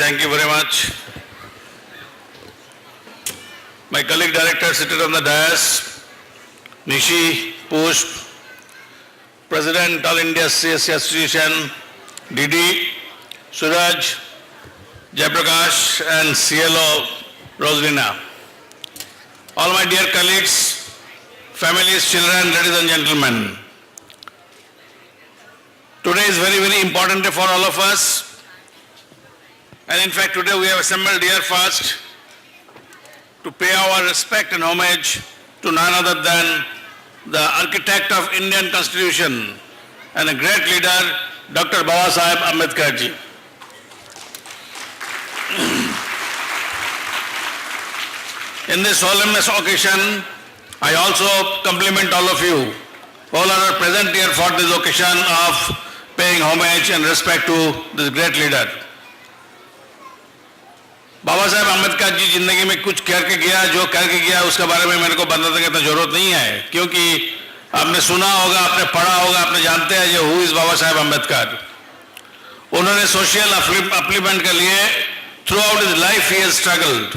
Thank you very much. My colleague director seated on the dais, Nishi, Pushp, President All India CSC Association, Didi, Suraj, Jayaprakash and CLO Rosalina. All my dear colleagues, families, children, ladies and gentlemen. Today is very, very important day for all of us. And in fact, today we have assembled here first to pay our respect and homage to none other than the architect of Indian Constitution and a great leader, Dr. Babasaheb Ambedkar ji. In this solemn occasion, I also compliment all of you, all are present here for this occasion of paying homage and respect to this great leader. बाबा साहब अम्बेडकर जी जिंदगी में कुछ करके गया, जो करके गया उसके बारे में मेरे को बताने की जरूरत नहीं है, क्योंकि आपने सुना होगा, आपने पढ़ा होगा, आपने जानते हैं जो हु इज बाबा साहब अम्बेडकर. उन्होंने सोशल अपलिफ्टमेंट के लिए throughout his life he has struggled,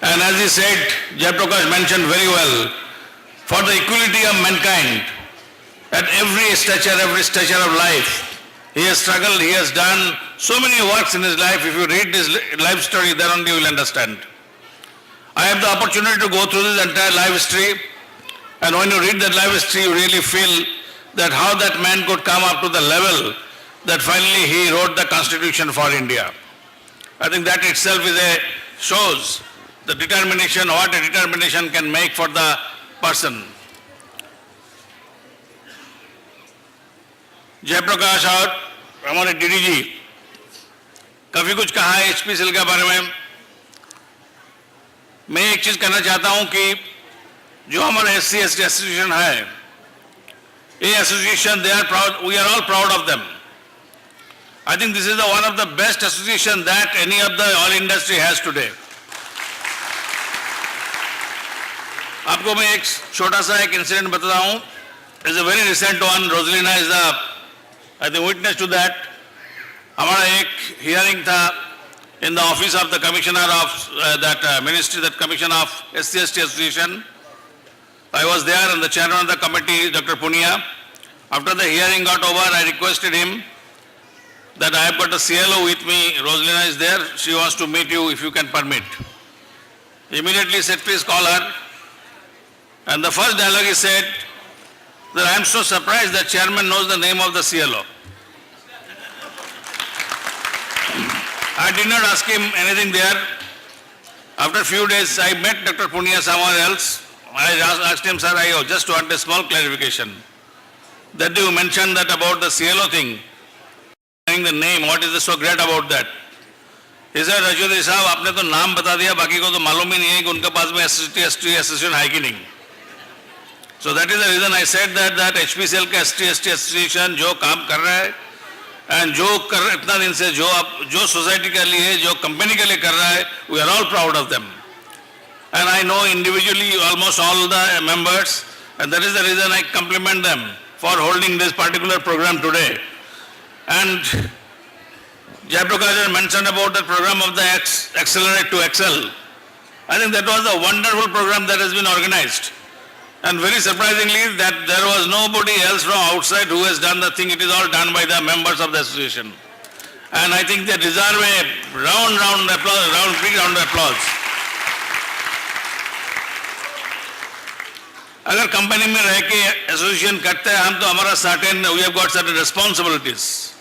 and as he said, Jayaprakash mentioned very well, for the equality of mankind at every stature of life. He has struggled, he has done so many works in his life. If you read his life story, then only you will understand. I have the opportunity to go through this entire life history, and when you read that life history, you really feel that how that man could come up to the level that finally he wrote the Constitution for India. I think that itself shows the determination, what a determination can make for the person. Jayaprakash और हमारे DD जी काफी कुछ कहा है HPCL के बारे में. मैं एक चीज कहना चाहता हूं कि जो हमारा एससी एसटी एसोसिएशन है, ये association they are proud, we are all proud of them. I think this is the one of the best association that any of the all industry has today. आपको मैं एक छोटा सा एक incident बताता हूं. Is a very recent one. Rosalina is the I think witness to that. हमारा एक hearing था in the office of the commissioner of that ministry, that commission of SC/ST association. I was there and the chairman of the committee, Dr. Punia. After the hearing got over, I requested him that I have got a CLO with me. Rosalina is there. She wants to meet you if you can permit. Immediately said, please call her. And the first dialogue he said, that I am so surprised that chairman knows the name of the CLO. I did not ask him anything there. After a few days, I met Dr. Punia somewhere else. I asked him, sir, I just want a small clarification. That you mentioned that about the CLO thing, knowing the name, what is so great about that? He said, Rajyodari साहब, आपने तो नाम बता दिया, बाकी को तो मालूम ही नहीं है कि उनके पास में SC/ST association है कि नहीं. So that is the reason I said that HPCL का SC/ST association जो काम कर रहा है and जो इतना दिन से जो सोसाइटी के लिए, जो कंपनी के लिए कर रहा है, we are all proud of them. And I know individually almost all the members, and that is the reason I compliment them for holding this particular program today. And Jayaprakash mentioned about the program of the Accelerate to Excel. I think that was a wonderful program that has been organized. And very surprisingly, that there was nobody else from outside who has done the thing. It is all done by the members of the association. And I think they deserve a big round of applause. अगर company में रह के association करते हैं हम, तो हमारा certain, we have got certain responsibilities.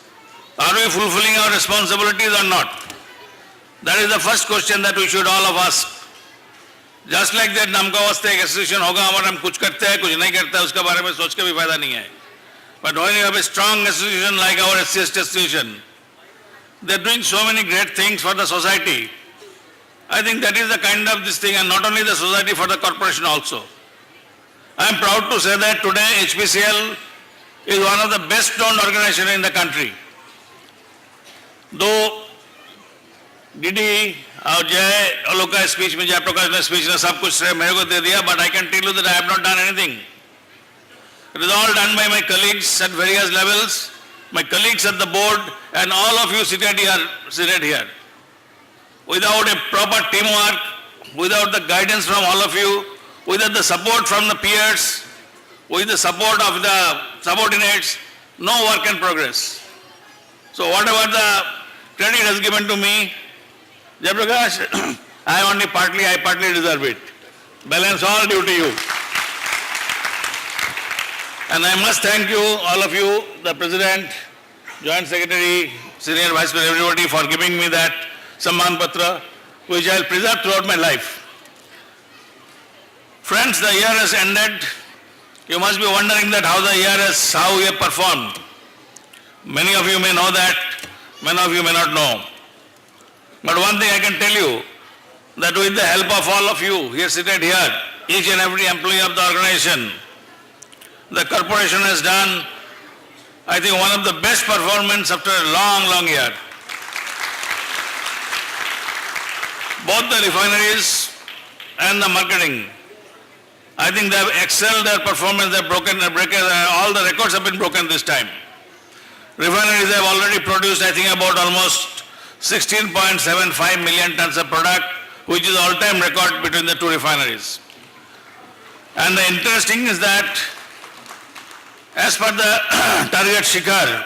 Are we fulfilling our responsibilities or not? That is the first question that we should all of ask. Just like that, नामका वास्ते एक एसोसिएशन होगा, हमारा हम कुछ करते हैं, कुछ नहीं करते हैं, उसके बारे में सोच के भी फायदा नहीं है. But when you have a strong association like our SC/ST association, they are doing so many great things for the society. I think that is the kind of this thing, and not only the society, for the corporation also. I am proud to say that today HPCL is one of the best known organizations in the country. Though DD और जय लोग का speech में, जयप्रकाश ने speech ने सब कुछ श्रेय मेरे को दे दिया, but I can tell you that I have not done anything. It is all done by my colleagues at various levels, my colleagues at the board, and all of you seated here. without a proper teamwork, without the guidance from all of you, without the support from the peers, with the support of the subordinates, no work can progress. So whatever the credit has given to me, Jayaprakash, I partly deserve it. Balance all due to you. And I must thank you, all of you, the President, Joint Secretary, Senior Vice President, everybody for giving me that Samman Patra, which I will preserve throughout my life. Friends, the year has ended. You must be wondering that how we have performed. Many of you may know that, many of you may not know. But one thing I can tell you, that with the help of all of you here seated here, each and every employee of the organization, the corporation has done, I think, one of the best performance after a long year. Both the refineries and the marketing, I think they have excelled their performance, they have broken all the records have been broken this time. Refineries have already produced, I think, about almost 16.75 million tons of product, which is all-time record between the two refineries. And the interesting is that, as per the target Shikhar,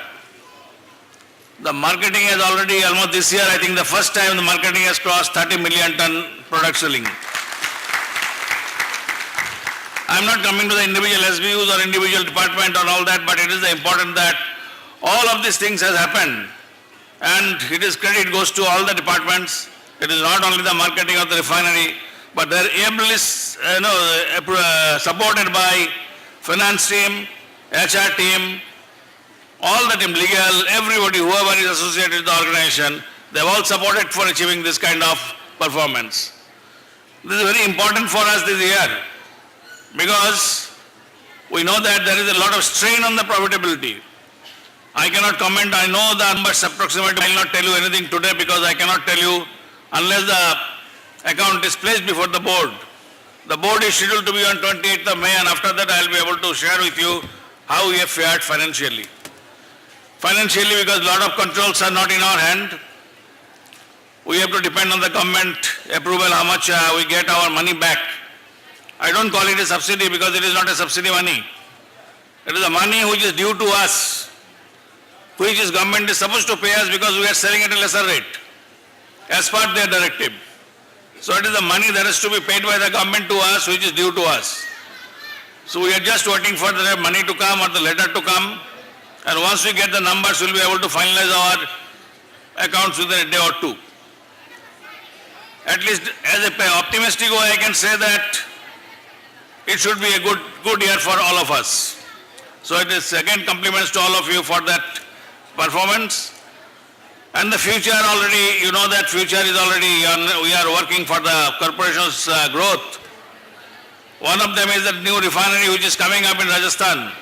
the marketing has already, almost this year, I think the first time the marketing has crossed 30 million ton product selling. I'm not coming to the individual SBUs or individual department or all that, but it is important that all of these things has happened, and credit goes to all the departments. It is not only the marketing of the refinery, but they are ably supported by finance team, HR team, all the team, legal, everybody, whoever is associated with the organization, they have all supported for achieving this kind of performance. This is very important for us this year, because we know that there is a lot of strain on the profitability. I cannot comment, I know the numbers approximately, I will not tell you anything today because I cannot tell you unless the account is placed before the board. The board is scheduled to be on 28th of May, and after that I will be able to share with you how we have fared financially. Financially, because a lot of controls are not in our hand, we have to depend on the government approval, how much we get our money back. I don't call it a subsidy because it is not a subsidy money. It is the money which is due to us, which is government is supposed to pay us because we are selling at a lesser rate, as per their directive. So it is the money that has to be paid by the government to us, which is due to us. So we are just waiting for the money to come or the letter to come, and once we get the numbers, we will be able to finalize our accounts within a day or two. At least as an optimistic way, I can say that it should be a good year for all of us. So it is again compliments to all of you for that performance. And the future already, you know that future is already on, we are working for the corporation's growth. One of them is the new refinery which is coming up in Rajasthan.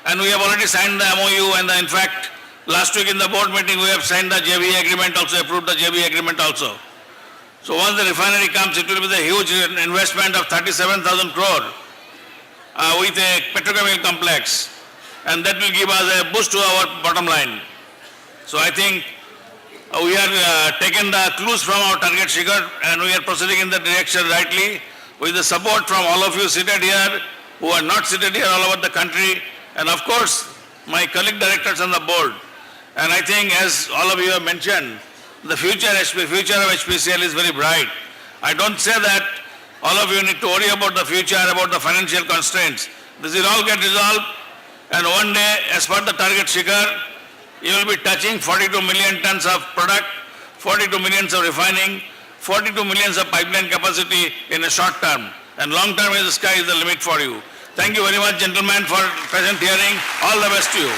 And we have already signed the MOU, and in fact, last week in the board meeting we have signed the JV agreement also, approved the JV agreement also. So once the refinery comes, it will be the huge investment of 37,000 crore with a petrochemical complex, and that will give us a boost to our bottom line. So I think we are taking the clues from our target Shikhar, and we are proceeding in the direction rightly with the support from all of you seated here, who are not seated here all over the country, and of course my colleague directors on the board. And I think, as all of you have mentioned, the future of HPCL is very bright. I don't say that all of you need to worry about the future, about the financial constraints. This will all get resolved, and one day, as per the target Shikhar, you will be touching 42 million tons of product, 42 millions of refining, 42 millions of pipeline capacity in a short term. And long term, the sky is the limit for you. Thank you very much, gentlemen, for present hearing. All the best to you.